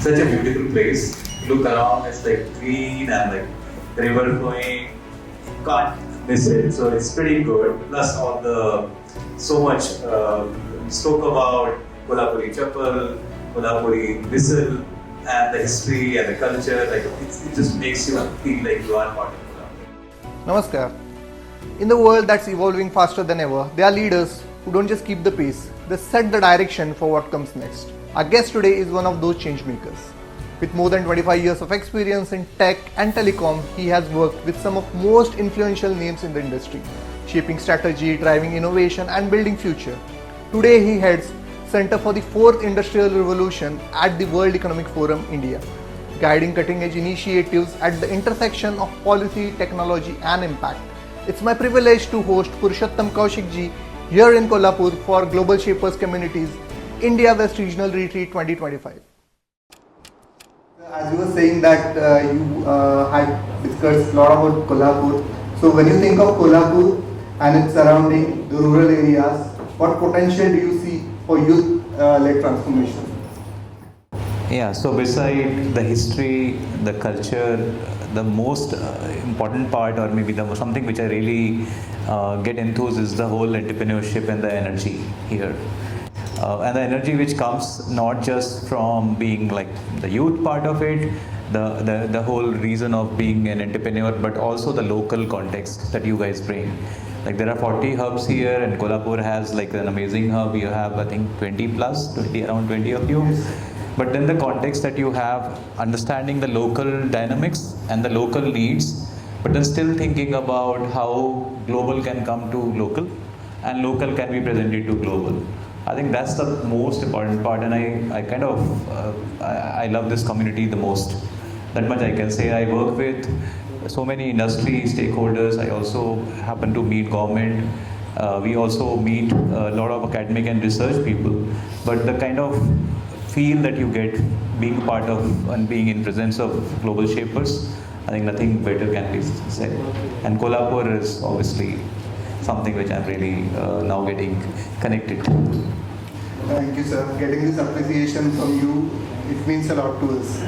such a beautiful place. Look around, it's like green and like river flowing. Can't miss it. So it's pretty good. Plus all the so much we spoke about Kolhapuri chappal, Kolhapuri whistle, and the history and the culture. Like it just makes you feel like you are part of Kolhapur. Namaskar. In the world that's evolving faster than ever, there are leaders who don't just keep the pace, they set the direction for what comes next. Our guest today is one of those change makers. With more than 25 years of experience in tech and telecom, he has worked with some of most influential names in the industry, shaping strategy, driving innovation and building future. Today he heads Center for the Fourth Industrial Revolution at the World Economic Forum, India, guiding cutting-edge initiatives at the intersection of policy, technology and impact. It's my privilege to host Purushottam Kaushik ji here in Kolhapur for Global Shapers Communities India West Regional Retreat 2025. As you were saying that you had discussed a lot about Kolhapur. So when you think of Kolhapur and its surrounding, the rural areas, what potential do you see for youth-led transformation? Yeah, so beside the history, the culture, the most important part, or maybe something which I really get enthused is the whole entrepreneurship and the energy here. And the energy which comes not just from being like the youth part of it, the whole reason of being an entrepreneur, but also the local context that you guys bring. Like there are 40 hubs here, and Kolhapur has like an amazing hub. You have I think around 20 of you. But then the context that you have, understanding the local dynamics and the local needs, but then still thinking about how global can come to local and local can be presented to global. I think that's the most important part, and I love this community the most. That much I can say. I work with so many industry stakeholders. I also happen to meet government. We also meet a lot of academic and research people. But the kind of feel that you get being part of and being in presence of global shapers, I think nothing better can be said. And Kolhapur is obviously something which I'm really now getting connected to. Thank you, sir. Getting this appreciation from you, it means a lot to us.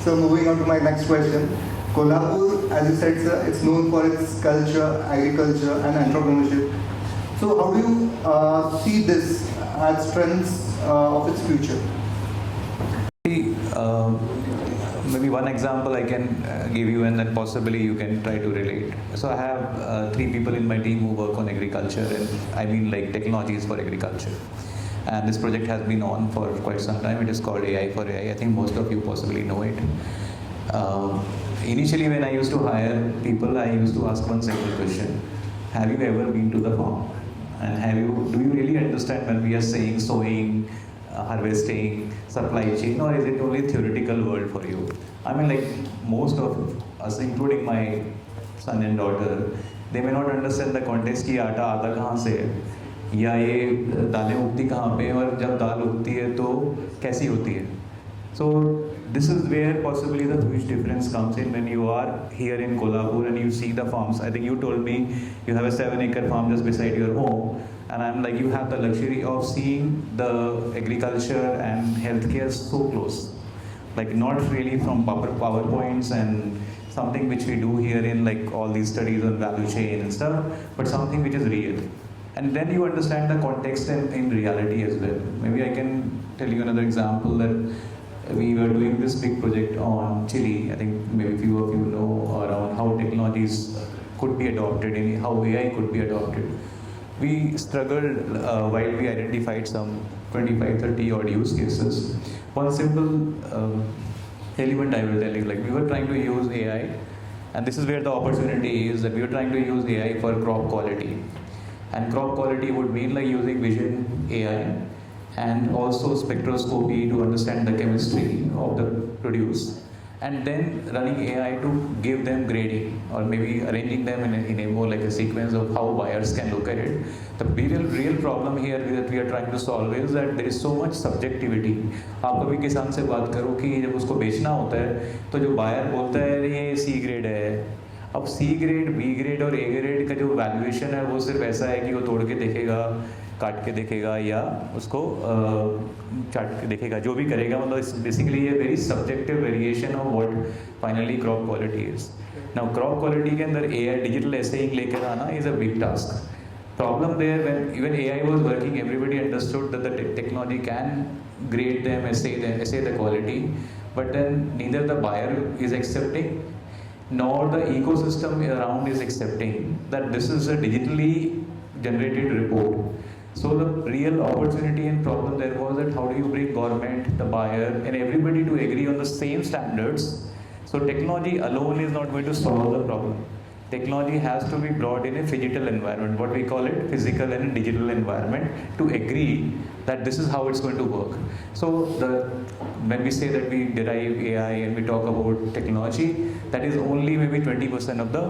So moving on to my next question. Kolhapur, as you said, sir, it's known for its culture, agriculture and entrepreneurship. So how do you see this as strengths of its future? Maybe one example I can give you, and then possibly you can try to relate. So I have 3 people in my team who work on agriculture, and I mean like technologies for agriculture. And this project has been on for quite some time. It is called AI for AI. I think most of you possibly know it. Initially when I used to hire people, I used to ask one simple question. Have you ever been to the farm? And do you really understand when we are saying sowing, harvesting, supply chain, or is it only theoretical world for you? I mean, like most of us, including my son and daughter, they may not understand the context कि आटा आता कहाँ से है, या ये दालें उगती कहाँ पे हैं, और जब दाल उगती है तो कैसी होती है. So this is where possibly the huge difference comes in when you are here in Kolhapur and you see the farms. I think you told me you have a 7-acre farm just beside your home. And I'm like, you have the luxury of seeing the agriculture and healthcare so close. Like not really from PowerPoints and something which we do here in like all these studies on value chain and stuff, but something which is real. And then you understand the context in reality as well. Maybe I can tell you another example that we were doing this big project on Chile. I think maybe few of you know around how technologies could be adopted, how AI could be adopted. We struggled while we identified some 25-30 odd use cases. One simple element I will tell you, like we were trying to use AI, and this is where the opportunity is, that we were trying to use AI for crop quality. And crop quality would mean like using vision AI and also spectroscopy to understand the chemistry of the produce, and then running AI to give them grading, or maybe arranging them in a more like a sequence of how buyers can look at it. The real problem here that we are trying to solve is that there is so much subjectivity. आप कभी किसान से बात करो कि जब उसको बेचना होता है तो जो बायर बोलता है ये C ग्रेड है, अब C ग्रेड, B ग्रेड और A ग्रेड का जो वैल्यूएशन है वो सिर्फ ऐसा है कि वो तोड़ के देखेगा काट के देखेगा या उसको चाट के देखेगा, जो भी करेगा, मतलब बेसिकली ये very subjective variation of what finally crop quality is. Now crop quality के अंदर AI डिजिटल एसेइंग लेकर आना is a big task. Problem there, when even AI was working, everybody understood that the technology can grade them, assay the quality, but then neither the buyer is accepting nor the ecosystem around is accepting that this is a digitally generated report. So the real opportunity and problem there was that how do you bring government, the buyer, and everybody to agree on the same standards. So technology alone is not going to solve the problem. Technology has to be brought in a phygital environment, what we call it physical and digital environment, to agree that this is how it's going to work. So when we say that we derive AI and we talk about technology, that is only maybe 20% of the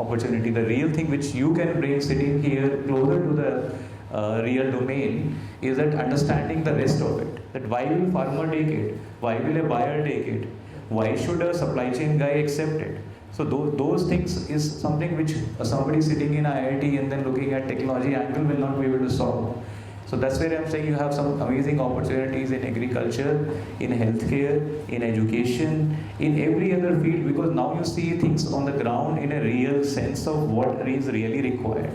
opportunity. The real thing which you can bring sitting here closer to the real domain is that understanding the rest of it. That why will farmer take it? Why will a buyer take it? Why should a supply chain guy accept it? So those things is something which somebody sitting in IIT and then looking at technology angle will not be able to solve. So that's where I'm saying you have some amazing opportunities in agriculture, in healthcare, in education, in every other field, because now you see things on the ground in a real sense of what is really required.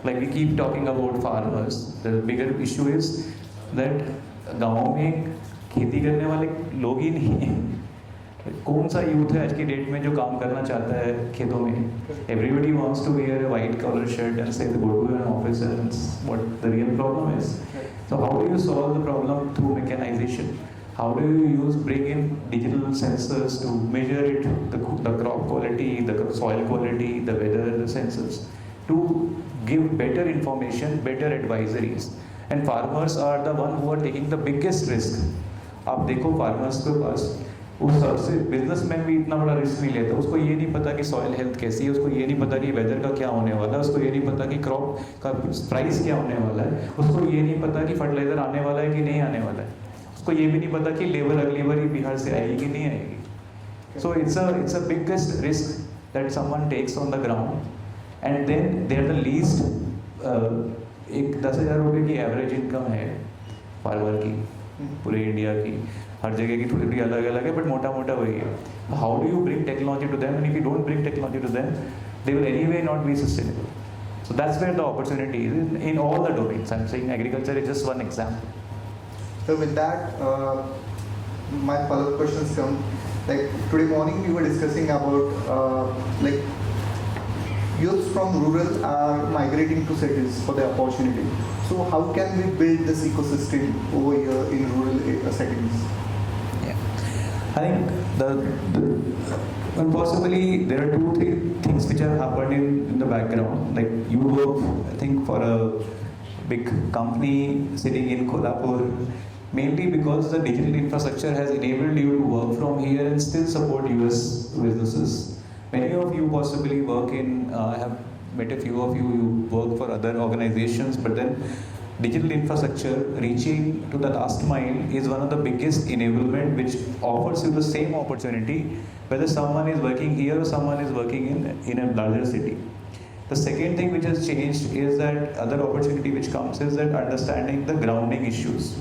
Like we keep talking about farmers. The bigger issue is that गाँव में खेती करने वाले लोग ही नहीं हैं. कौन सा यूथ है आज की डेट में जो काम करना चाहता है खेतों में? Everybody wants to wear a white collar shirt and say go to an office, and that's what the real problem is. So how do you solve the problem through mechanization? How do you bring in digital sensors to measure it, the crop quality, the soil quality, the weather, the sensors, to give better information, better advisories? And farmers are the one who are taking the biggest risk. आप देखो farmers के पास उस सबसे businessman भी इतना बड़ा risk नहीं लेता. उसको ये नहीं पता कि सॉइल हेल्थ कैसी है, उसको ये नहीं पता कि वेदर का क्या होने वाला है, उसको ये नहीं पता कि क्रॉप का प्राइस क्या होने वाला है, उसको ये नहीं पता कि फर्टिलाइजर आने वाला है कि नहीं आने वाला है, उसको ये भी नहीं पता कि लेबर अगली बार बिहार से आएगी कि नहीं आएगी. So it's a biggest risk that someone takes on the ground. And then they are the least. एक 10,000 रुपये की एवरेज इनकम है फार्मर की पूरे इंडिया की. हर जगह की थोड़ी अलग अलग है, बट मोटा मोटा वही है. How do you bring technology to them, and if you don't bring technology to them, they will anyway not be sustainable. So that's where the opportunity is in all the domains. I'm saying agriculture is just one example. So with that, my follow-up questions come. Like today morning we were discussing about youths from rural are migrating to cities for the opportunity. So how can we build this ecosystem over here in rural settings? I think and possibly there are 2-3 things which have happened in the background. Like you work, I think, for a big company sitting in Kolhapur, mainly because the digital infrastructure has enabled you to work from here and still support US businesses. Many of you possibly work in, I have met a few of you, you work for other organizations, but then digital infrastructure reaching to the last mile is one of the biggest enablement which offers you the same opportunity whether someone is working here or someone is working in a larger city. The second thing which has changed is that other opportunity which comes is that understanding the grounding issues.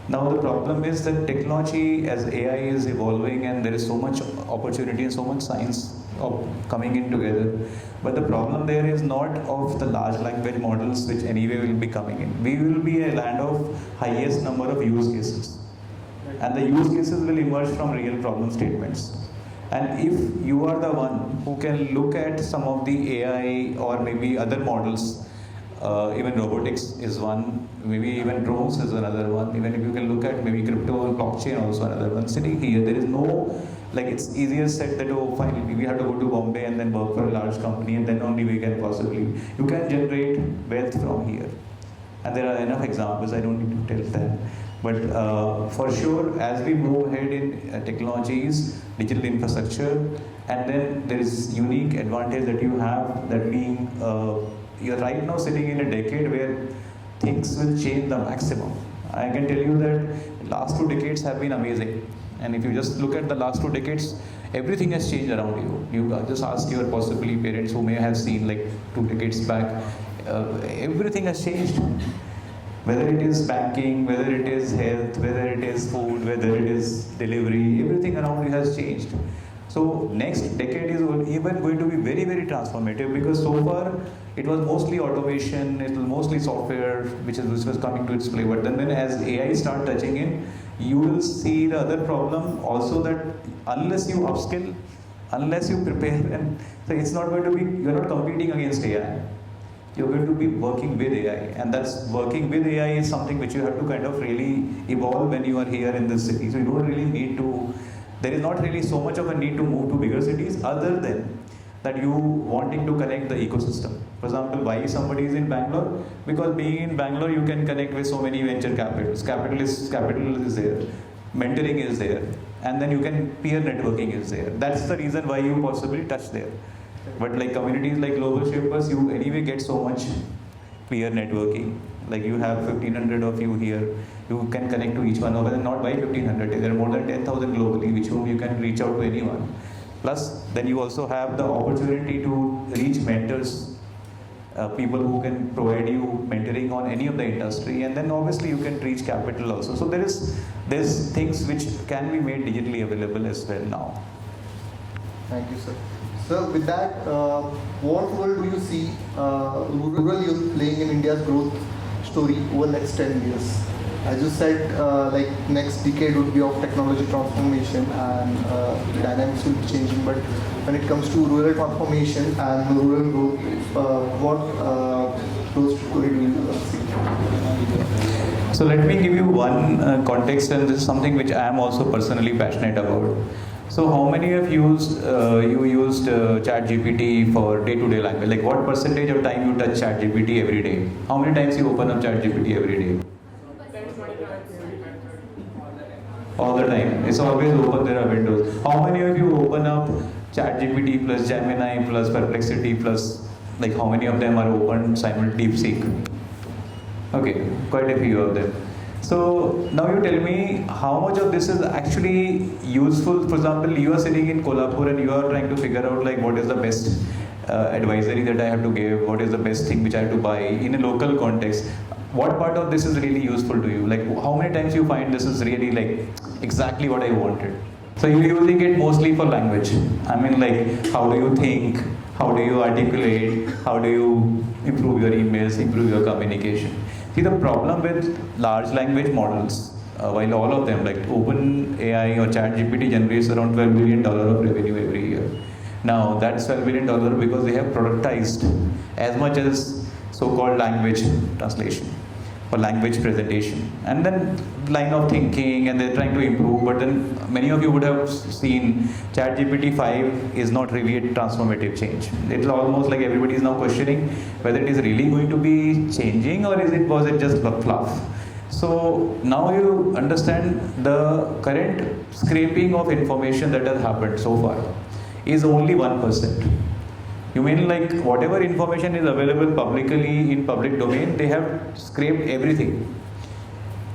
Now the problem is that technology as AI is evolving and there is so much opportunity and so much science coming in together. But the problem there is not of the large language models which anyway will be coming in. We will be a land of highest number of use cases. And the use cases will emerge from real problem statements. And if you are the one who can look at some of the AI or maybe other models, even robotics is one, maybe even drones is another one, even if you can look at maybe crypto and blockchain also another one. Sitting here, there is no, like it's easier said that, oh fine, we have to go to Bombay and then work for a large company and then only we can possibly, you can generate wealth from here. And there are enough examples, I don't need to tell them. But for sure, as we move ahead in technologies, digital infrastructure, and then there is unique advantage that you have, that being, you're right now sitting in a decade where things will change the maximum. I can tell you that last 2 decades have been amazing. And if you just look at the last 2 decades, everything has changed around you. You just ask your possibly parents who may have seen like 2 decades back, everything has changed. Whether it is banking, whether it is health, whether it is food, whether it is delivery, everything around you has changed. So next decade is even going to be very, very transformative, because so far it was mostly automation, it was mostly software which was coming to its play. But then when as AI start touching in, you will see the other problem also, that unless you upskill, unless you prepare, and so it's not going to be, you're not competing against AI. You're going to be working with AI, and that's working with AI is something which you have to kind of really evolve when you are here in this city. So you don't really need to, there is not really so much of a need to move to bigger cities, other than that you wanting to connect the ecosystem. For example, why somebody is in Bangalore? Because being in Bangalore, you can connect with so many venture capitals. Capital is there, mentoring is there, and then you can, peer networking is there. That's the reason why you possibly touch there. But like communities like Global Shapers, you anyway get so much peer networking. Like you have 1,500 of you here, you can connect to each one of them, not by 1,500, there are more than 10,000 globally, which whom you can reach out to anyone. Plus, then you also have the opportunity to reach mentors, people who can provide you mentoring on any of the industry, and then obviously you can reach capital also. So there's things which can be made digitally available as well now. Thank you, sir. So with that, what role do you see rural youth playing in India's growth story over the next 10 years? As you said, like next decade would be of technology transformation, and the dynamics will be changing. But when it comes to rural transformation and rural growth, what growth story do you see? So let me give you one context, and this is something which I am also personally passionate about. So how many of you used ChatGPT for day-to-day language? Like what percentage of time you touch ChatGPT every day? How many times you open up ChatGPT every day? All the time. It's always open, there are windows. How many of you open up ChatGPT plus Gemini plus Perplexity plus, like how many of them are open DeepSeek? Okay, quite a few of them. So now you tell me how much of this is actually useful. For example, you are sitting in Kolhapur and you are trying to figure out like what is the best advisory that I have to give, what is the best thing which I have to buy in a local context. What part of this is really useful to you? Like how many times you find this is really like exactly what I wanted? So you're using it mostly for language. I mean, like how do you think? How do you articulate? How do you improve your emails, improve your communication? See, the problem with large language models, while all of them, like OpenAI or ChatGPT generates around $12 billion of revenue every year. Now, that's $12 billion because they have productized as much as so-called language translation or language presentation. And then line of thinking, and they're trying to improve, but then many of you would have seen ChatGPT 5 is not really a transformative change. It's almost like everybody is now questioning whether it is really going to be changing, or was it just fluff. So now you understand the current scraping of information that has happened so far is only 1%. You mean like whatever information is available publicly in public domain, they have scraped everything.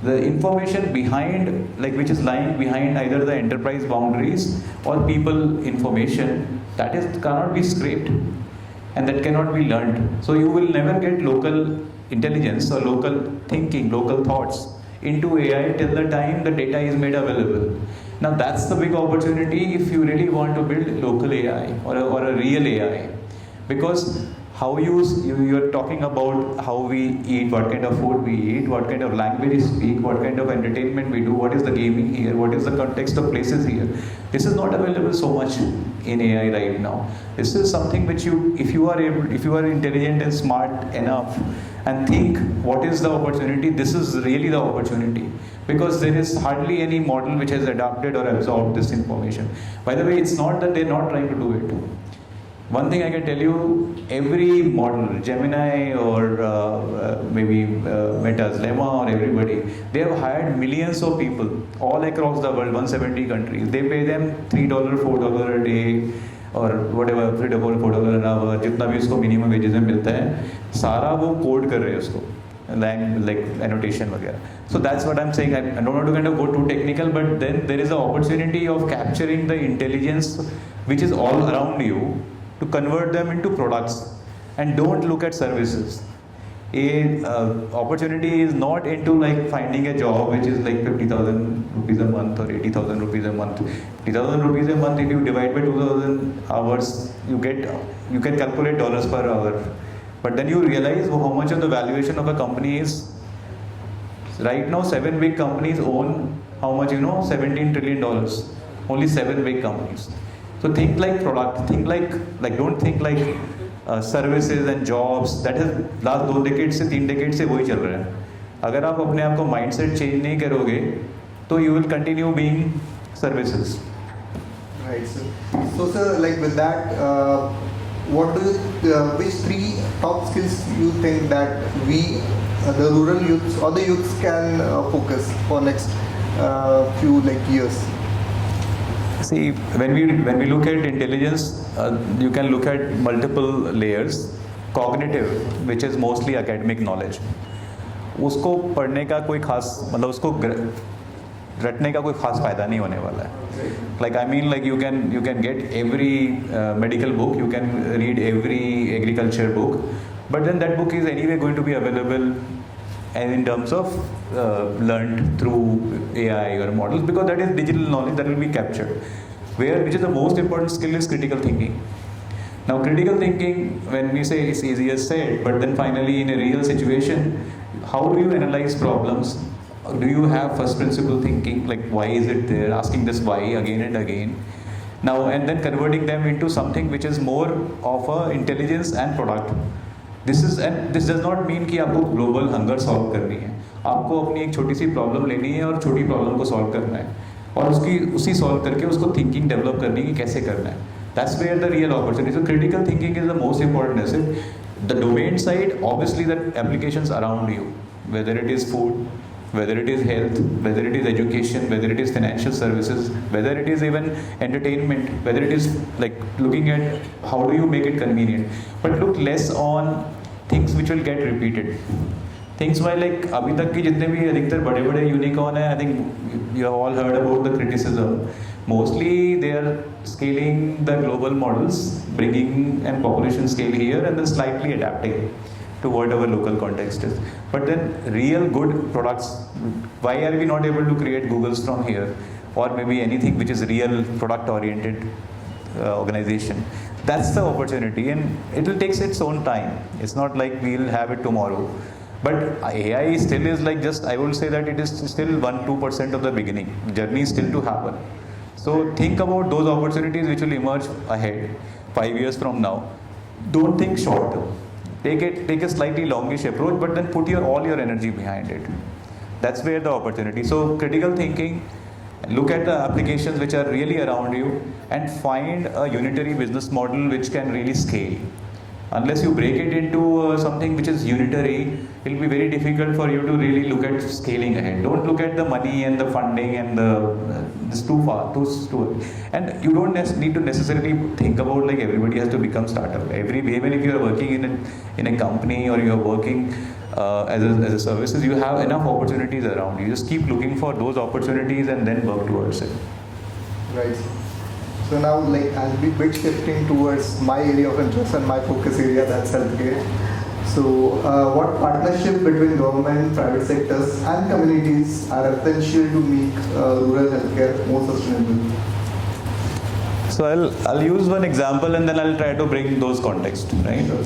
The information behind, like which is lying behind either the enterprise boundaries or people information, that is cannot be scraped and that cannot be learned. So you will never get local intelligence or local thinking, local thoughts into AI till the time the data is made available. Now that's the big opportunity if you really want to build local AI or a real AI. Because how you're talking about how we eat, what kind of food we eat, what kind of language we speak, what kind of entertainment we do, what is the gaming here, what is the context of places here. This is not available so much in AI right now. This is something which if you are intelligent and smart enough and think what is the opportunity, this is really the opportunity. Because there is hardly any model which has adapted or absorbed this information. By the way, it's not that they're not trying to do it. One thing I can tell you, every model, Gemini or maybe Meta's Lemma or everybody, they have hired millions of people all across the world, 170 countries. They pay them $3, $4 a day or whatever, $3, $4 an hour, जितना भी उसको minimum wages में मिलता है, सारा वो code कर रहे हैं उसको, like annotation वगैरह. So that's what I'm saying. I don't want to kind of go too technical, but then there is an opportunity of capturing the intelligence which is all around you, to convert them into products, and don't look at services. a opportunity is not into like finding a job which is like 50,000 rupees a month or 80,000 rupees a month. 50,000 rupees a month, if you divide by 2,000 hours, you can calculate dollars per hour. But then you realize how much of the valuation of a company is. Right now, 7 big companies own how much, $17 trillion. Only 7 big companies. So think like product, think like don't think like services and jobs. That is last 2 decades से 3 decades से वही चल रहा है. अगर आप अपने आप को mindset change नहीं करोगे, तो you will continue being services. Right, sir. So, sir, like with that, what do you, which 3 top skills you think that we, the rural youths or the youths can focus for next few like years? See, when we look at intelligence, you can look at multiple layers. Cognitive, which is mostly academic knowledge. उसको पढ़ने का कोई खास मतलब उसको रटने का कोई खास फायदा नहीं होने वाला है. Like I mean, like you can get every medical book, you can read every agriculture book, but then that book is anyway going to be available and in terms of learned through AI or models, because that is digital knowledge that will be captured. Which is the most important skill is critical thinking. Now critical thinking, when we say it's easier said, but then finally in a real situation, how do you analyze problems? Do you have first principle thinking, like why is it there, asking this why again and again. Now and then converting them into something which is more of a intelligence and product. This does not mean कि आपको global hunger solve करनी है. आपको अपनी एक छोटी सी problem लेनी है और छोटी problem को solve करना है और उसी solve करके उसको thinking develop करनी है कि कैसे करना है. That's where the real opportunity. So critical thinking is the most important asset. The domain side, obviously the applications around you, whether it is food, whether it is health, whether it is education, whether it is financial services, whether it is even entertainment, whether it is like looking at how do you make it convenient, but look less on things which will get repeated. Things why like अभी तक की जितने भी अधिकतर बड़े unicorn हैं, I think you have all heard about the criticism. Mostly they are scaling the global models, bringing and population scale here and then slightly adapting to whatever local context is. But then real good products, why are we not able to create Googles from here? Or maybe anything which is real product oriented organization. That's the opportunity and it will take its own time. It's not like we'll have it tomorrow. But AI still is like just, I would say that it is still 1-2% of the beginning. Journey is still to happen. So think about those opportunities which will emerge ahead, 5 years from now. Don't think short term. Take a slightly longish approach, but then put all your energy behind it. That's where the opportunity. So critical thinking, look at the applications which are really around you and find a unitary business model which can really scale. Unless you break it into something which is unitary, it will be very difficult for you to really look at scaling ahead. Don't look at the money and the funding and it's too far, too. And you don't need to necessarily think about like everybody has to become startup. Even if you are working in a company or you are working as a services, you have enough opportunities around you. Just keep looking for those opportunities and then work towards it. Right. So now, like, I'll be bit shifting towards my area of interest and my focus area, that's healthcare. So, what partnership between government, private sectors, and communities are essential to make rural healthcare more sustainable? So I'll use one example and then I'll try to bring those context, right? Sure.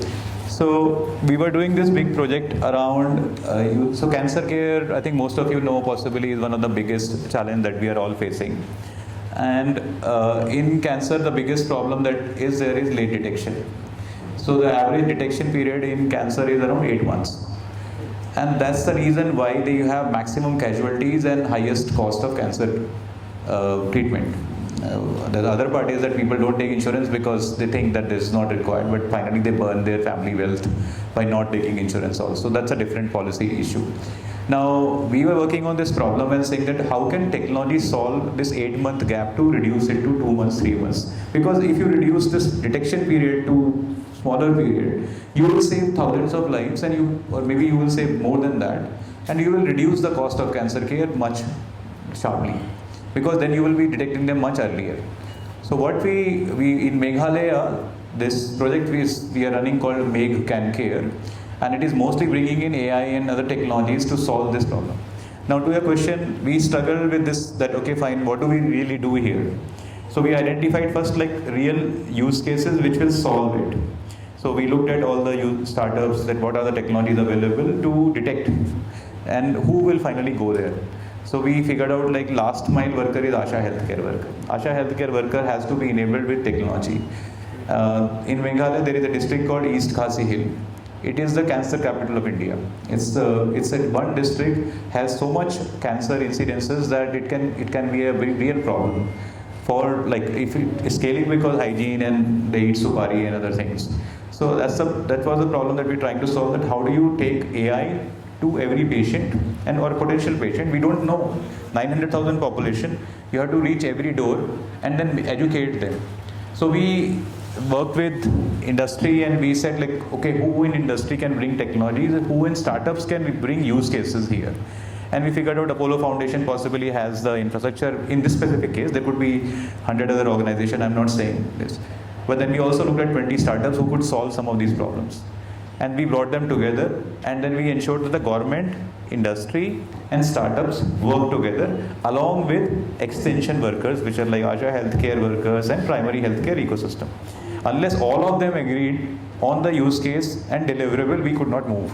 So we were doing this big project around youth. So cancer care, I think most of you know, possibly is one of the biggest challenge that we are all facing. And in cancer, the biggest problem that is there is late detection. So the average detection period in cancer is around 8 months. And that's the reason why they have maximum casualties and highest cost of cancer treatment. The other part is that people don't take insurance because they think that this is not required, but finally they burn their family wealth by not taking insurance also. That's a different policy issue. Now, we were working on this problem and saying that how can technology solve this 8-month gap to reduce it to 2 months, 3 months? Because if you reduce this detection period to smaller period, you will save thousands of lives or maybe you will save more than that. And you will reduce the cost of cancer care much sharply. Because then you will be detecting them much earlier. So what we in Meghalaya, this project we are running called Meg Can Care. and it is mostly bringing in AI and other technologies to solve this problem. Now to your question, we struggled with this, that okay fine, what do we really do here? So we identified first like real use cases which will solve it. So we looked at all the startups, that what are the technologies available to detect and who will finally go there. So we figured out like last mile worker is Asha healthcare worker. Asha healthcare worker has to be enabled with technology. In Meghalaya there is a district called East Khasi Hill. It is the cancer capital of India. It's a one district has so much cancer incidences that it can be a very real problem for like if it is scaling because hygiene and they eat supari and other things. So that was the problem that we're trying to solve. That how do you take AI to every patient and or potential patient? We don't know 900,000 population. You have to reach every door and then educate them. So we worked with industry and we said like, okay, who in industry can bring technologies and who in startups can bring use cases here? And we figured out Apollo Foundation possibly has the infrastructure in this specific case. There could be 100 other organizations, I'm not saying this. But then we also looked at 20 startups who could solve some of these problems. And we brought them together and then we ensured that the government, industry and startups work together along with extension workers, which are like Asha healthcare workers and primary healthcare ecosystem. Unless all of them agreed on the use case and deliverable, we could not move.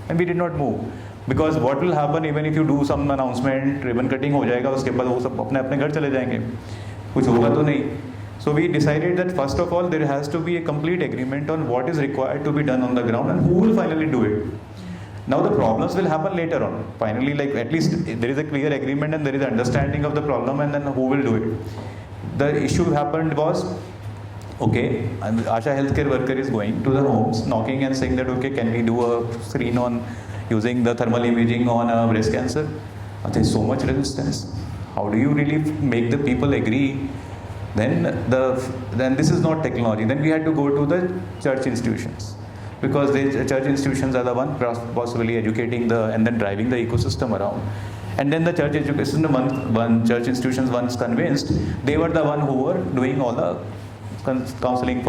And we did not move. Because what will happen even if you do some announcement, ribbon cutting हो जाएगा, उसके बाद वो सब अपने अपने घर चले जाएंगे, कुछ होगा तो नहीं. So we decided that first of all there has to be a complete agreement on what is required to be done on the ground and who will finally do it. Now the problems will happen later on. Finally, like at least there is a clear agreement and there is an understanding of the problem and then who will do it. The issue happened was, okay, Asha healthcare worker is going to the homes, knocking and saying that okay, can we do a screen on using the thermal imaging on breast cancer? There is so much resistance. How do you really make the people agree? Then this is not technology. Then we had to go to the church institutions, because the church institutions are the one possibly educating and then driving the ecosystem around. And then the church education, one church institutions once convinced, they were the one who were doing all the counseling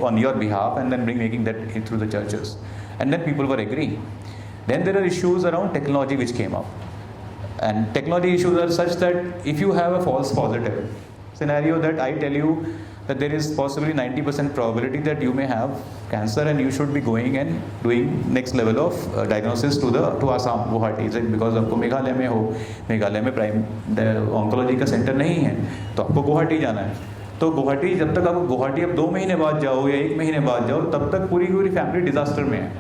on your behalf and then making that through the churches. And then people were agreeing. Then there are issues around technology which came up. And technology issues are such that if you have a false positive scenario, that I tell you that there is possibly 90% probability that you may have cancer and you should be going and doing next level of diagnosis to Assam, Guwahati. Is it because आपको मेघालय में हो, मेघालय में prime oncology का centre नहीं है, तो आपको गुवाहाटी जाना है. तो गुवाहाटी, जब तक आप गुवाहाटी अब 2 महीने बाद जाओ या 1 महीने बाद जाओ, तब तक पूरी फैमिली डिजास्टर में है.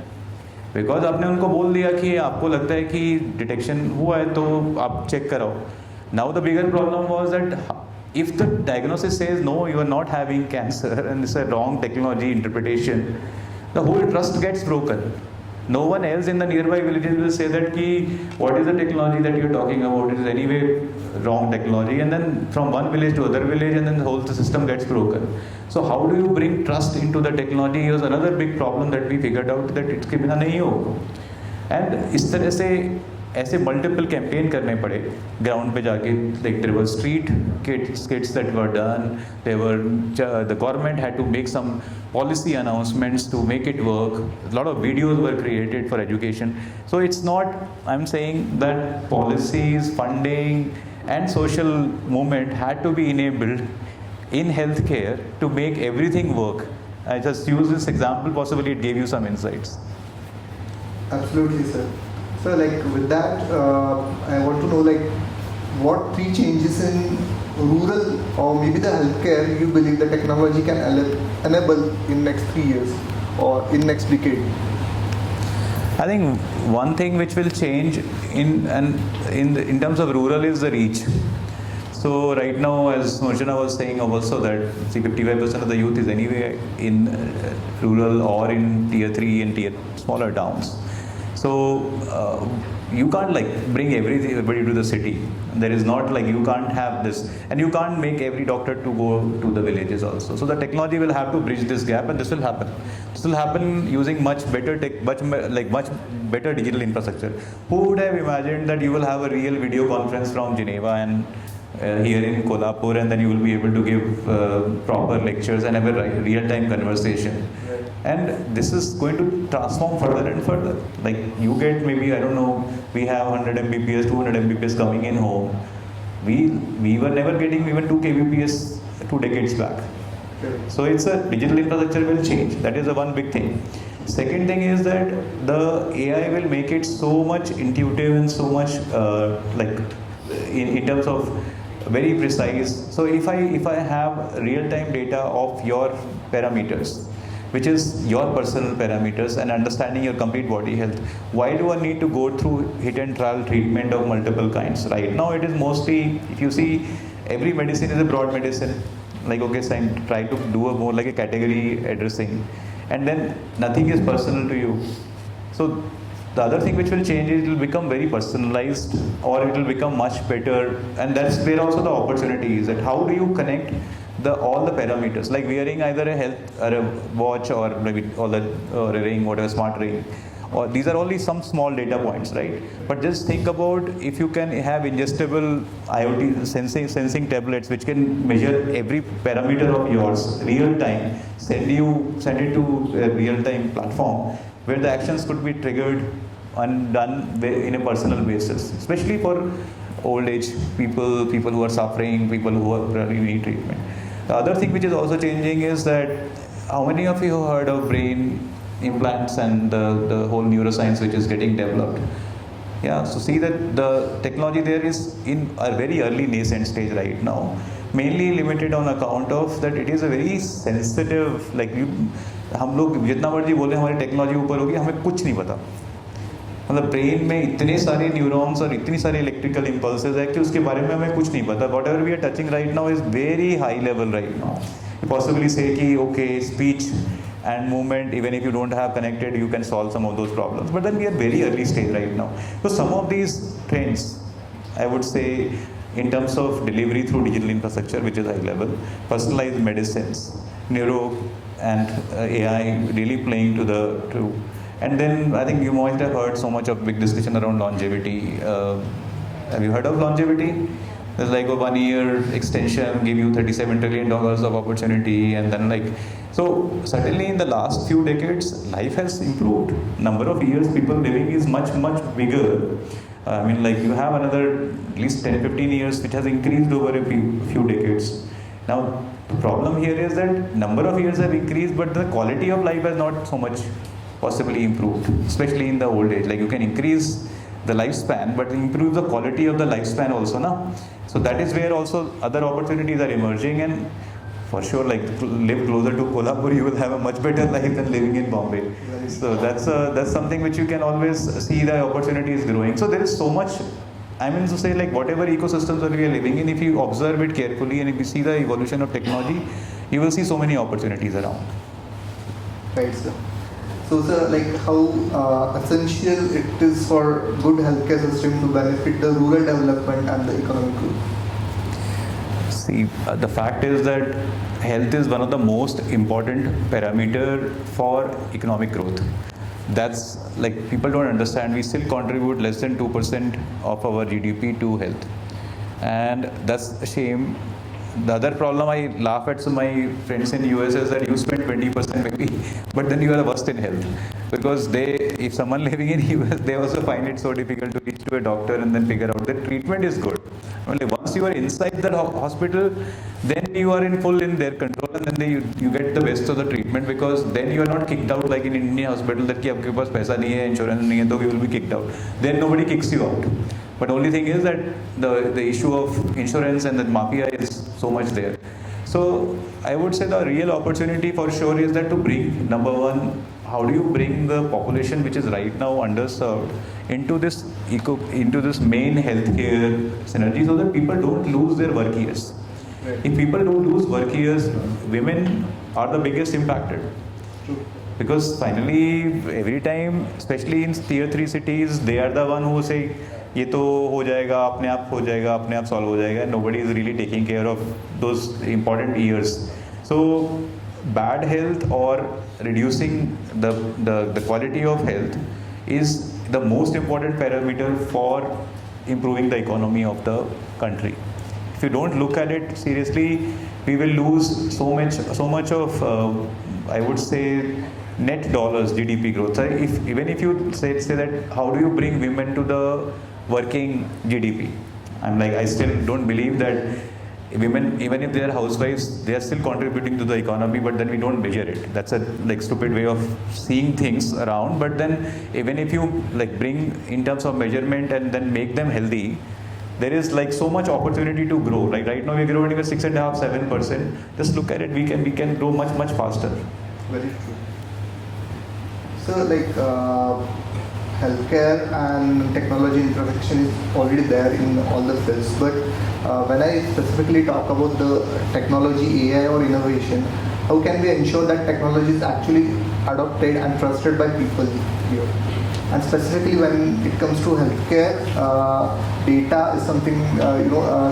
बिकॉज आपने उनको बोल दिया कि आपको लगता है कि डिटेक्शन हुआ है तो आप चेक कराओ. Now the bigger problem was that if the diagnosis says no, you are not having cancer and it's a wrong technology interpretation, the whole trust gets broken. No one else in the nearby villages will say that ki, what is the technology that you're talking about? It is anyway wrong technology. And then from one village to other village, and then the whole system gets broken. So how do you bring trust into the technology is another big problem that we figured out, that इसके बिना नहीं होगा. And इस तरह से ऐसे multiple campaign करने पड़े ग्राउंड पे जाके. Like there were street kits that were done, there were the government had to make some policy announcements to make it work. A lot of videos were created for education. So it's not, I'm saying that policies, funding and social movement had to be enabled in healthcare to make everything work. I just use this example, possibly it gave you some insights. Absolutely, sir. So like with that, I want to know like what 3 changes in rural or maybe the healthcare you believe the technology can enable in next 3 years or in next decade? I think one thing which will change in terms of rural is the reach. So right now, as Nurjana was saying also, that 55% of the youth is anyway in rural or in tier 3 and tier smaller towns. So you can't like bring everybody to the city. There is not like, you can't have this, and you can't make every doctor to go to the villages also. So the technology will have to bridge this gap, and this will happen. This will happen using much better digital infrastructure. Who would have imagined that you will have a real video conference from Geneva and here in Kolhapur, and then you will be able to give proper lectures and have a real-time conversation. And this is going to transform further and further. Like you get maybe, I don't know, we have 100 Mbps, 200 Mbps coming in home. We were never getting even 2 kbps 2 decades back. So it's a digital infrastructure will change. That is the one big thing. Second thing is that the AI will make it so much intuitive and so much in terms of very precise. So if I have real-time data of your parameters, which is your personal parameters, and understanding your complete body health, why do I need to go through hit and trial treatment of multiple kinds? Right now it is mostly, if you see, every medicine is a broad medicine. Like, okay, so I try to do a more like a category addressing, and then nothing is personal to you. So the other thing which will change is it will become very personalized, or it will become much better, and that's where also the opportunity is. That how do you connect all the parameters, like wearing either a health or a watch, or maybe or a ring, whatever, smart ring, or these are only some small data points, right? But just think about if you can have ingestible IoT sensing tablets which can measure every parameter of yours real time, send it to a real time platform where the actions could be triggered and done in a personal basis, especially for old age people who are suffering, people who really need treatment. The other thing which is also changing is that how many of you have heard of brain implants and the whole neuroscience which is getting developed? Yeah, so see that the technology there is in a very early nascent stage right now, mainly limited on account of that it is a very sensitive, like हम लोग जितना मर्जी बोले हमारी technology ऊपर होगी, हमें कुछ नहीं पता. मतलब ब्रेन में इतने सारे न्यूरॉन्स और इतनी सारी इलेक्ट्रिकल इम्पल्सेस है कि उसके बारे में हमें कुछ नहीं पता. Whatever we are touching right now is very high level right now. Possibly से कि okay speech and movement, even if you don't have connected, you can solve some of those problems. But then we are very early stage right now. So some of these trends, I would say, in terms of delivery through digital infrastructure, which is high level, personalized medicines, neuro and AI really playing to. And then I think you might have heard so much of big discussion around longevity. Have you heard of longevity? There's like a 1 year extension, give you $37 trillion of opportunity, and then so certainly in the last few decades, life has improved. Number of years people living is much bigger. I mean, like you have another at least 10-15 years which has increased over a few decades. Now the problem here is that number of years have increased, but the quality of life has not so much possibly improved, especially in the old age. Like you can increase the lifespan, but improve the quality of the lifespan also, na? So that is where also other opportunities are emerging, and for sure, like live closer to Kolhapur, you will have a much better life than living in Bombay. So that's something which you can always see the opportunity is growing. So there is so much. I mean to say, like whatever ecosystems that we are living in, if you observe it carefully and if you see the evolution of technology, you will see so many opportunities around. Right, sir. So, sir, like how essential it is for good healthcare system to benefit the rural development and the economic growth? See, the fact is that health is one of the most important parameter for economic growth. That's like people don't understand. We still contribute less than 2% of our GDP to health, and that's a shame. The other problem I laugh at some my friends in US is that you spend 20% maybe, but then you are worst in health, because if someone living in US, they also find it so difficult to reach to a doctor and then figure out that treatment is good. Only once you are inside the hospital, then you are in their control, and then you get the best of the treatment, because then you are not kicked out like in Indian hospital that कि आपके पास पैसा नहीं है, insurance नहीं है, तो you will be kicked out. Then nobody kicks you out. But only thing is that the issue of insurance and the mafia is so much there. So I would say the real opportunity for sure is that to bring, number one, how do you bring the population which is right now underserved into this main healthcare synergy, so that people don't lose their work years. Right. If people don't lose work years, women are the biggest impacted. True. Because finally, every time, especially in tier 3 cities, they are the one who say, ये तो हो जाएगा, अपने आप हो जाएगा, अपने आप solve हो जाएगा. Nobody is really taking care of those important years. So bad health or reducing the quality of health is the most important parameter for improving the economy of the country. If you don't look at it seriously, we will lose so much of, I would say, net dollars GDP growth. So even if you say that, how do you bring women to the working GDP? I still don't believe that women, even if they are housewives, they are still contributing to the economy, but then we don't measure it. That's a stupid way of seeing things around. But then even if you bring in terms of measurement and then make them healthy, there is so much opportunity to grow. Right now we're growing at 6.5-7%. Just look at it, we can grow much faster. Very true. So healthcare and technology intersection is already there in all the fields, but when I specifically talk about the technology, AI or innovation, how can we ensure that technology is actually adopted and trusted by people here? And specifically when it comes to healthcare, data is something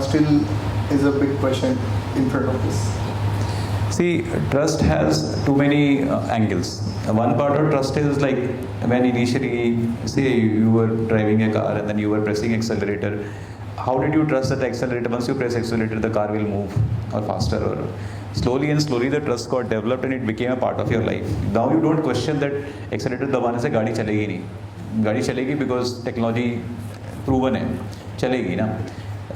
still is a big question in front of us. See, trust has too many angles. One part of trust is when initially, say you were driving a car and then you were pressing accelerator. How did you trust that the accelerator, once you press accelerator, the car will move or faster? Or slowly the trust got developed and it became a part of your life. Now you don't question that accelerator दबाने से गाड़ी चलेगी नहीं. गाड़ी चलेगी because technology proven है, चलेगी ना.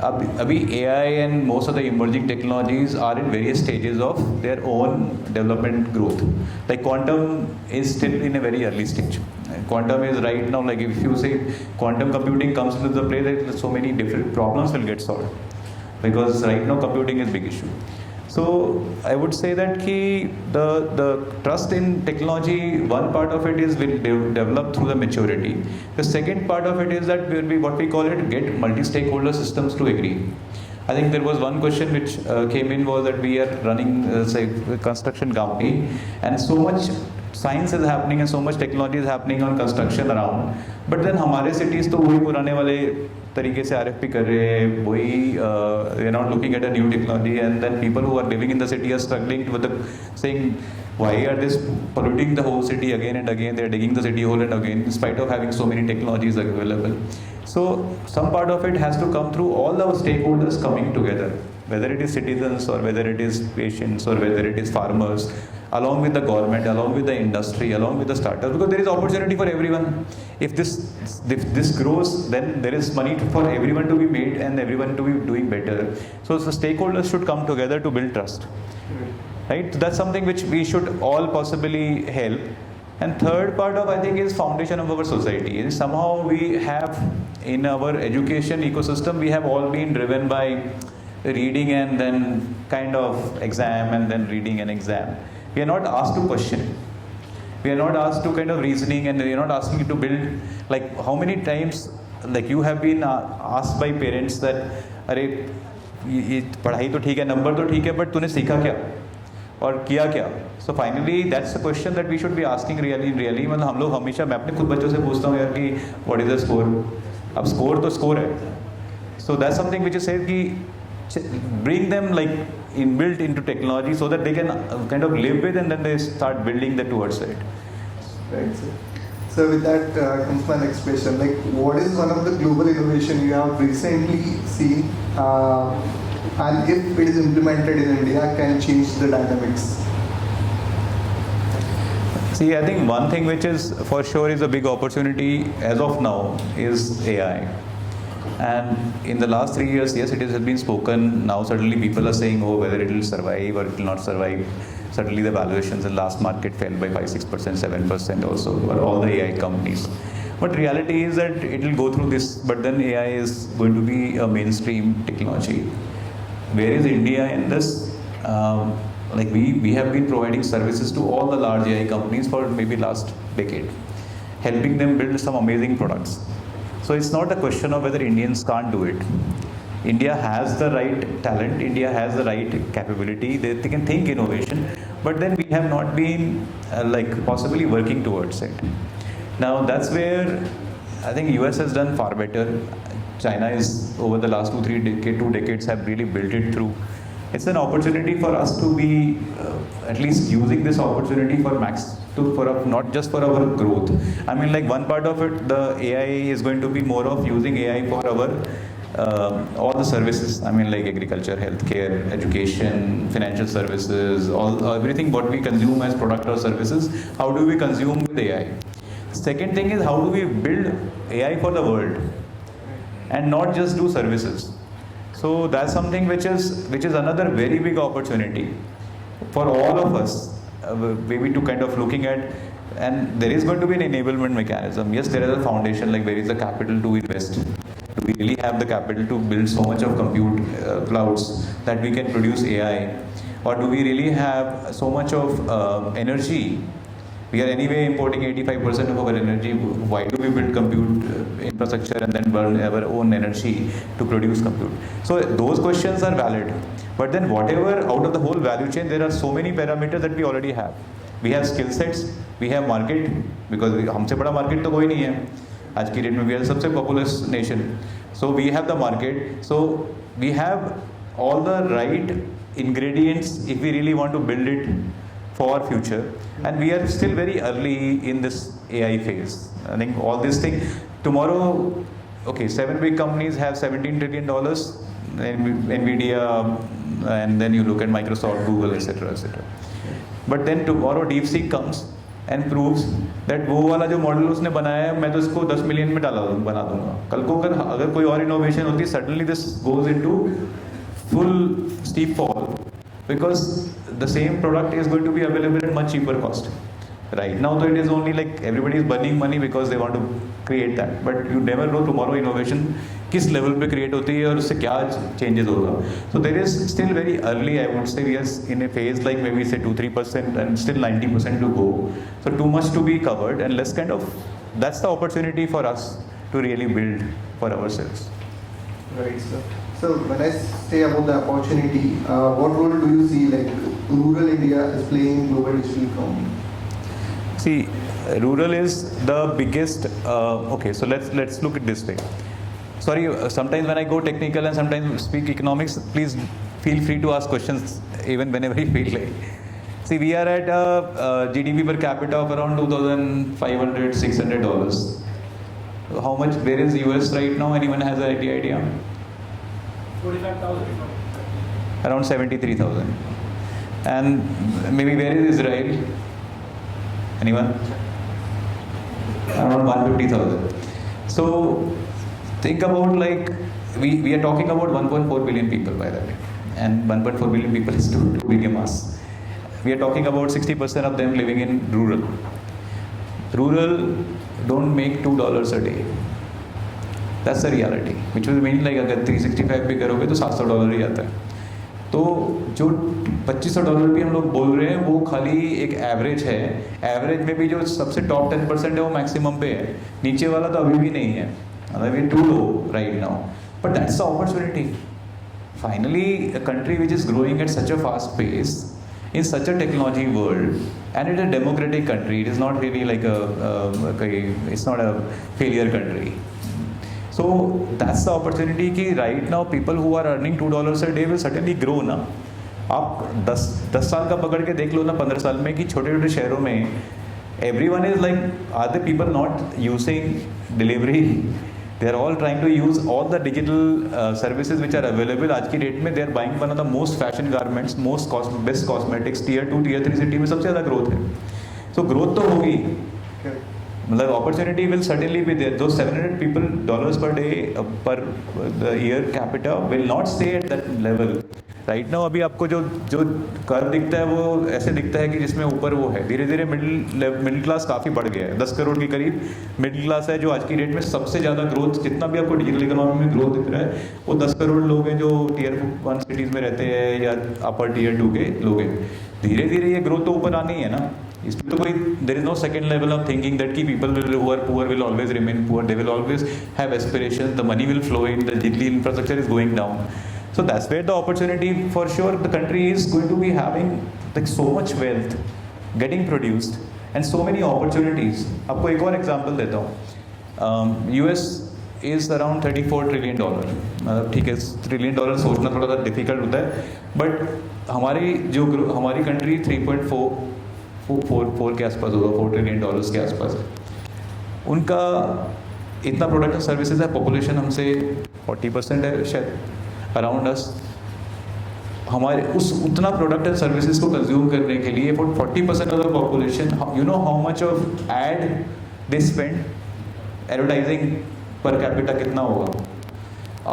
अभी AI and most of the emerging technologies are in various stages of their own development growth. Like quantum is still in a very early stage. Quantum is right now, if you say quantum computing comes into the play, that so many different problems will get solved. Because right now computing is big issue. So I would say that the trust in technology, one part of it is will develop through the maturity. The second part of it is that will be what we call it, get multi-stakeholder systems to agree. I think there was one question which came in was that we are running say a construction company and so much science is happening and so much technology is happening on construction around, but then हमारे cities तो वही पुराने वाले तरीके से RFP कर रहे हैं, वही we are not looking at a new technology, and then people who are living in the city are struggling with saying why are they polluting the whole city again and again, they are digging the city hole and again in spite of having so many technologies available. So some part of it has to come through all our stakeholders coming together, whether it is citizens or whether it is patients or whether it is farmers, along with the government, along with the industry, along with the startups, because there is opportunity for everyone. If this grows, then there is money for everyone to be made and everyone to be doing better. So the stakeholders should come together to build trust. Right? So that's something which we should all possibly help. And third part of, I think, is foundation of our society. And somehow we have in our education ecosystem, we have all been driven by reading and then kind of exam and then reading and exam. We are not asked to question. We are not asked to kind of reasoning, and we are not asking you to build, how many times you have been asked by parents that अरे ये पढ़ाई तो ठीक है, number तो ठीक है, but तूने सीखा क्या और किया क्या? So finally that's the question that we should be asking really. मतलब हम लोग हमेशा, मैं अपने खुद बच्चों से पूछता हूँ यार कि what is the score? अब score तो score है. So that's something which is said कि bring them inbuilt into technology so that they can kind of live with, and then they start building that towards it. Right. So with that comes my next question. What is one of the global innovation you have recently seen, and if it is implemented in India, can change the dynamics? See, I think one thing which is for sure is a big opportunity as of now is AI. And in the last 3 years, yes, it has been spoken. Now suddenly people are saying, oh, whether it will survive or it will not survive. Suddenly the valuations in the last market fell by 5-6%, 7% also, for all the AI companies. But reality is that it will go through this, but then AI is going to be a mainstream technology. Where is India in this? We have been providing services to all the large AI companies for maybe last decade, helping them build some amazing products. So it's not a question of whether Indians can't do it. India has the right talent, India has the right capability, they can think innovation, but then we have not been possibly working towards it. Now that's where I think US has done far better. China is over the last 2 decades have really built it through. It's an opportunity for us to be at least using this opportunity for not just for our growth. I mean, one part of it, the AI is going to be more of using AI for our all the services, I mean like agriculture, healthcare, education, financial services, everything what we consume as product or services, how do we consume with AI? Second thing is how do we build AI for the world and not just do services. So that's something which is another very big opportunity for all of us, maybe to kind of looking at, and there is going to be an enablement mechanism. Yes, there is a foundation, like where is the capital to invest? Do we really have the capital to build so much of compute clouds that we can produce AI? Or do we really have so much of energy? We are anyway importing 85% of our energy. Why do we build compute infrastructure and then burn our own energy to produce compute? So those questions are valid. But then whatever out of the whole value chain, there are so many parameters that we already have. We have skill sets, we have market, because हमसे बड़ा market तो कोई नहीं है. आज की date में we are सबसे populous nation. So we have the market. So we have all the right ingredients if we really want to build it for future. And we are still very early in this AI phase. I think all this thing, tomorrow, okay, 7 big companies have $17 trillion, NVIDIA, and then you look at Microsoft, Google, etc., etc. But then tomorrow DeepSeek comes and proves that वो वाला जो model उसने बनाया है मैं तो इसको 10 million में बना दूंगा. कल को अगर कोई और इनोवेशन होती, suddenly this goes into full steep fall, because the same product is going to be available at much cheaper cost. Right now, though, it is only like everybody is burning money because they want to create that. But you never know tomorrow innovation किस level पे create होती है और उससे क्या changes होगा. So there is still very early, I would say, we are in a phase like maybe say 2-3% and still 90% to go. So too much to be covered, and let's kind of, that's the opportunity for us to really build for ourselves. Right, sir. So when I say about the opportunity, what role do you see like rural India is playing in global digital economy? See, rural is the biggest. Okay, so let's look at this way. Sorry, sometimes when I go technical and sometimes speak economics, please feel free to ask questions even whenever you feel like. See, we are at a GDP per capita of around $2,500, $600. How much? Where is US right now? Anyone has any idea? 45,000. Around 73,000. And maybe where is Israel? Anyone? Around 150,000. So think about, like, we are talking about 1.4 billion people, by the way, and 1.4 billion people is 2 billion mass. We are talking about 60% of them living in rural. Rural don't make $2 a day. That's the reality, which will mean like अगर 365 भी करोगे तो $700 ही आता है. तो जो $2,500 भी हम लोग बोल रहे हैं वो खाली एक एवरेज है. एवरेज में भी जो सबसे टॉप 10% है वो मैक्सिमम पे है, नीचे वाला तो अभी भी नहीं है. We're too low right now. But that's the opportunity. Finally, a country which is growing at such a fast pace, in such a technology world, and it's a democratic country, it is not really like it's not a failure country. So that's the opportunity कि right now people who are earning $2 a day will certainly grow ना. आप 10 साल का पकड़ के देख लो ना 15 साल में कि छोटे छोटे शहरों में everyone is like, are the people not using delivery? They are all trying to use all the digital services which are available. आज की डेट में they are buying one of the most fashion garments, best cosmetics, tier 2, tier 3 city में सबसे ज़्यादा growth है. So growth तो होगी. मतलब opportunity will certainly be there. Those 700 people dollars per day per year capita will not stay at that level. Right now अभी आपको जो कर्व दिखता है वो ऐसे दिखता है कि जिसमें ऊपर वो है. धीरे धीरे मिडिल क्लास काफ़ी बढ़ गया है. 10 करोड़ के करीब मिडिल क्लास है जो आज की डेट में सबसे ज़्यादा ग्रोथ, जितना भी आपको डिजिटल इकोनॉमी में ग्रोथ दिख रहा है वो 10 करोड़ लोग हैं जो टियर 1 सिटीज़ में रहते हैं या अपर टियर 2 के लोग हैं. धीरे धीरे ये ग्रोथ तो ऊपर आनी है ना. इसमें तो कोई there is no second level of thinking that की people who are poor will always remain poor. They will always have aspirations. The money will flow in. The digital infrastructure is going down. So that's where the opportunity, for sure, the country is going to be having like so much wealth getting produced and so many opportunities. आपको एक और example देता हूँ. US is around $34 trillion. ठीक है, trillion dollar सोचना थोड़ा सा डिफिकल्ट होता है, बट हमारी कंट्री 3.4 के आसपास होगा, $4 ट्रिलियन के आसपास. उनका इतना प्रोडक्ट और सर्विसेज है, पॉपुलेशन हमसे 40% है शायद अराउंड अस। हमारे उस उतना प्रोडक्ट एंड सर्विसेज को कंज्यूम करने के लिए for 40% of the population, you know how much of ad they spend, advertising per capita कितना होगा?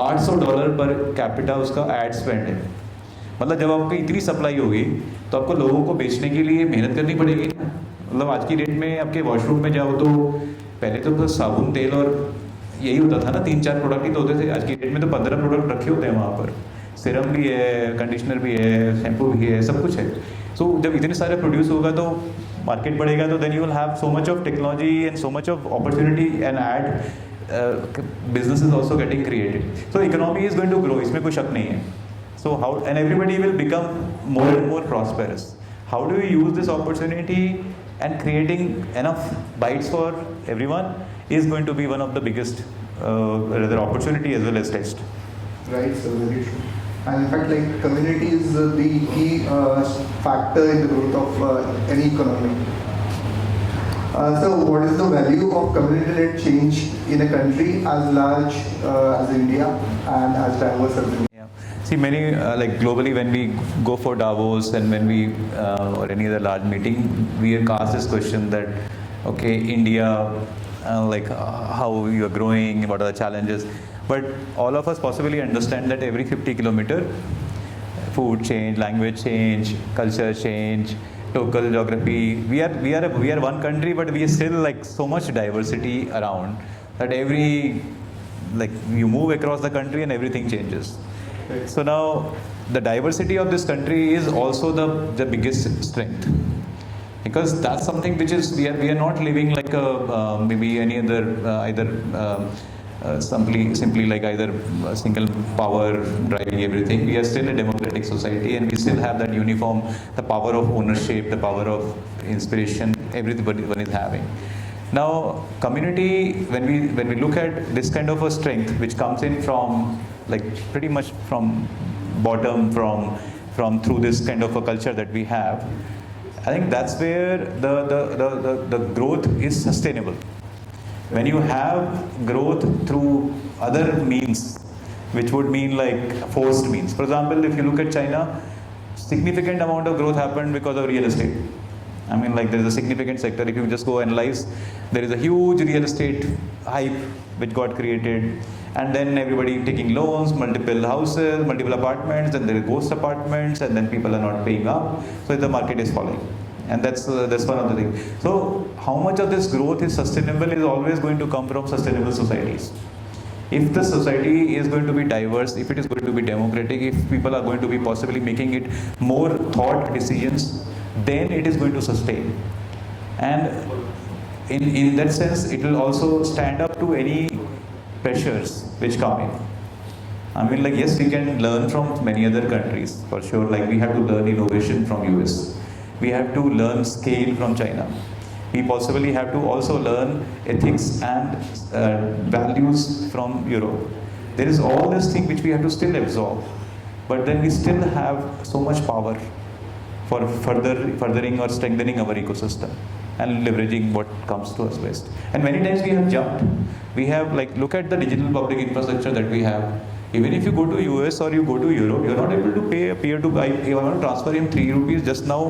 $800 पर कैपिटा उसका एड स्पेंड है। मतलब जब आपकी इतनी सप्लाई होगी तो आपको लोगों को बेचने के लिए मेहनत करनी पड़ेगी। मतलब आज की डेट में आपके वॉशरूम में जाओ तो पहले तो बस साबुन तेल और यही होता था ना, 3-4 प्रोडक्ट ही तो होते थे। आज की डेट में तो 15 प्रोडक्ट रखे होते हैं वहाँ पर, सीरम भी है, कंडीशनर भी है, शैम्पू भी है, सब कुछ है। सो जब इतने सारे प्रोड्यूस होगा तो मार्केट बढ़ेगा, तो then you will have so much of technology and so much of opportunity and ad business is also getting created. So economy is going to grow, इसमें कोई शक नहीं है। So how and everybody will become more and more prosperous. How do you use this opportunity and creating enough bites for everyone is going to be one of the biggest rather opportunity as well as test. Right, so very true. And in fact, like community is the key factor in the growth of any economy. So what is the value of community-led change in a country as large as India and as diverse as India? See, many like globally when we go for Davos and when we or any other large meeting, we are asked this question that, okay, India, like how you are growing, what are the challenges? But all of us possibly understand that every 50 kilometer, food change, language change, culture change, local geography. We are one country, but we are still like so much diversity around that like you move across the country and everything changes. So now the diversity of this country is also the biggest strength, because that's something which is we are not living like a maybe any other simply like either a single power driving everything. We are still a democratic society and we still have that uniform, the power of ownership, the power of inspiration, everyone is having. Now community, when we look at this kind of a strength which comes in from like pretty much from bottom, from through this kind of a culture that we have, I think that's where the growth is sustainable. When you have growth through other means, which would mean like forced means. For example, if you look at China, significant amount of growth happened because of real estate. I mean, like there is a significant sector. If you just go analyze, there is a huge real estate hype which got created, and then everybody taking loans, multiple houses, multiple apartments, then there is ghost apartments, and then people are not paying up, so the market is falling, and that's one of the things. So how much of this growth is sustainable is always going to come from sustainable societies. If the society is going to be diverse, if it is going to be democratic, if people are going to be possibly making it more thought decisions, then it is going to sustain. And in that sense, it will also stand up to any pressures which come in. I mean, like, yes, we can learn from many other countries, for sure. Like, we have to learn innovation from US. We have to learn scale from China. We possibly have to also learn ethics and values from Europe. There is all this thing which we have to still absorb. But then we still have so much power for furthering or strengthening our ecosystem and leveraging what comes to us best. And many times we have jumped. We have, like, look at the digital public infrastructure that we have. Even if you go to US or you go to Europe, you're not able to pay a peer-to-peer. I want to transfer him 3 rupees. Just now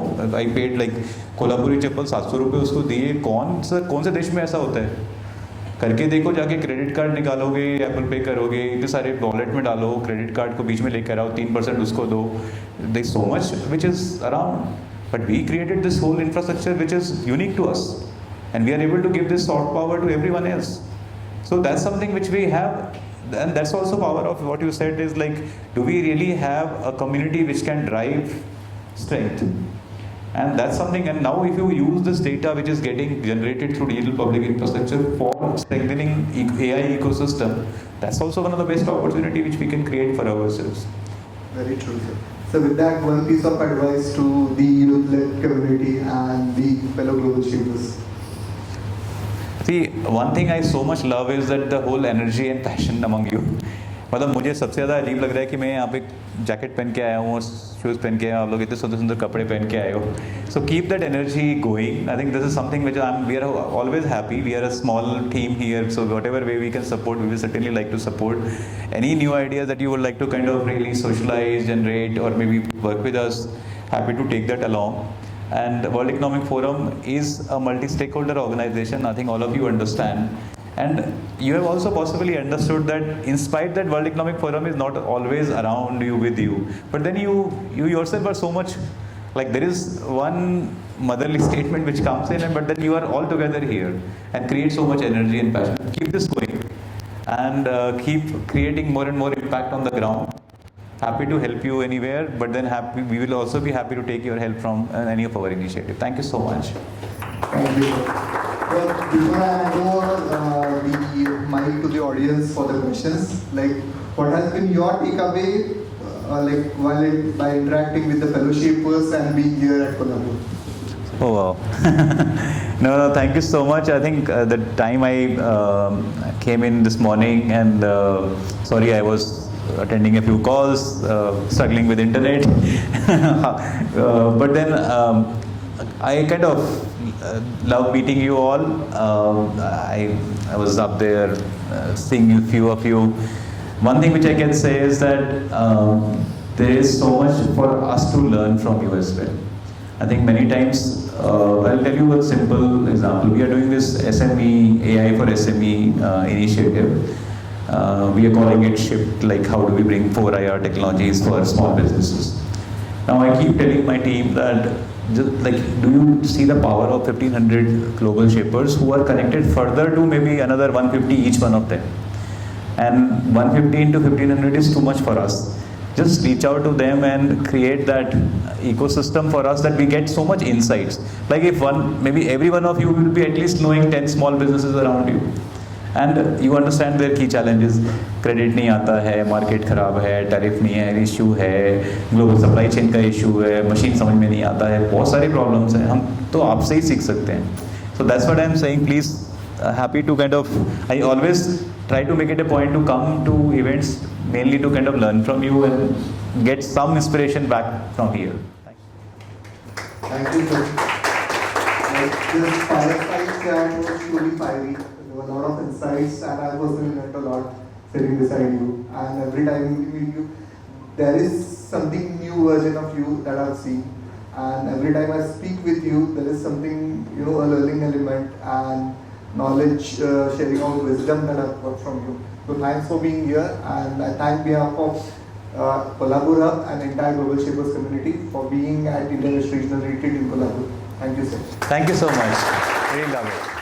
I paid like Kolhapuri chappal 700 रुपये उसको दिए. कौन से देश में ऐसा होता है? करके देखो, जाके क्रेडिट कार्ड निकालोगे, एप्पल पे करोगे, इतने सारे वॉलेट में डालो, क्रेडिट कार्ड को बीच में लेकर आओ, 3% उसको दो. There is so much which is around, but we created this whole infrastructure which is unique to us, and we are able to give this soft power to everyone else. So that's something which we have, and that's also power of what you said is like, do we really have a community which can drive strength? And that's something. And now if you use this data which is getting generated through digital public infrastructure for strengthening AI ecosystem, that's also one of the best opportunity which we can create for ourselves. Very true, sir. So with that, one piece of advice to the youth-led community and the fellow global achievers. See, one thing I so much love is that the whole energy and passion among you. मतलब मुझे सबसे ज़्यादा अजीब लग रहा है कि मैं यहाँ पे जैकेट पहन के आया हूँ और शूज़ पहन के आया हूँ, आप लोग इतने सुंदर सुंदर कपड़े पहन के आए हो. So keep that energy going. I think this is something which we are always happy. We are a small team here, so whatever way we can support, we will certainly like to support. Any new ideas that you would like to kind of really socialize, generate, or maybe work with us, happy to take that along. And World Economic Forum is a multi-stakeholder organization. I think all of you understand. And you have also possibly understood that in spite that World Economic Forum is not always around you, with you, but then you yourself are so much, like there is one motherly statement which comes in, but then you are all together here and create so much energy and passion. Keep this going and keep creating more and more impact on the ground. Happy to help you anywhere, but then we will also be happy to take your help from any of our initiative. Thank you so much. Thank you. Well, before I hand over the mic to the audience for the questions, like what has been your takeaway, by interacting with the fellowshippers and being here at Colombo? Oh wow. No, thank you so much. I think the time I came in this morning, and sorry, I was attending a few calls, struggling with internet. But then I kind of love meeting you all. I was up there seeing a few of you. One thing which I can say is that there is so much for us to learn from you as well. I think many times, I'll tell you a simple example. We are doing this SME, AI for SME initiative. We are calling it SHIFT, like how do we bring 4IR technologies for small businesses. Now I keep telling my team that, just like, do you see the power of 1500 global shapers who are connected further to maybe another 150 each one of them? And 150 into 1500 is too much for us. Just reach out to them and create that ecosystem for us, that we get so much insights. Like if maybe every one of you will be at least knowing 10 small businesses around you. And you understand their key challenges. Credit नहीं आता है, market खराब है, tariff नहीं है, issue है, global supply chain का issue है, machine समझ में नहीं आता है, बहुत सारे problems हैं. हम तो आपसे ही सीख सकते हैं. So that's what I'm saying. Please, happy to kind of, I always try to make it a point to come to events mainly to kind of learn from you and get some inspiration back from here. Thank you, sir. Like this Fireside chat was truly fiery. There were a lot of insights, and I personally learned a lot sitting beside you. And every time we meet you, there is something new version of you that I've seen. And every time I speak with you, there is something, a learning element and knowledge sharing of wisdom that I've got from you. So thanks for being here, and I thank behalf of Colombo Hub and entire Global Shapers community for being at Indian Regional Retreat in Colombo. Thank you, sir. Thank you so much. Really love it.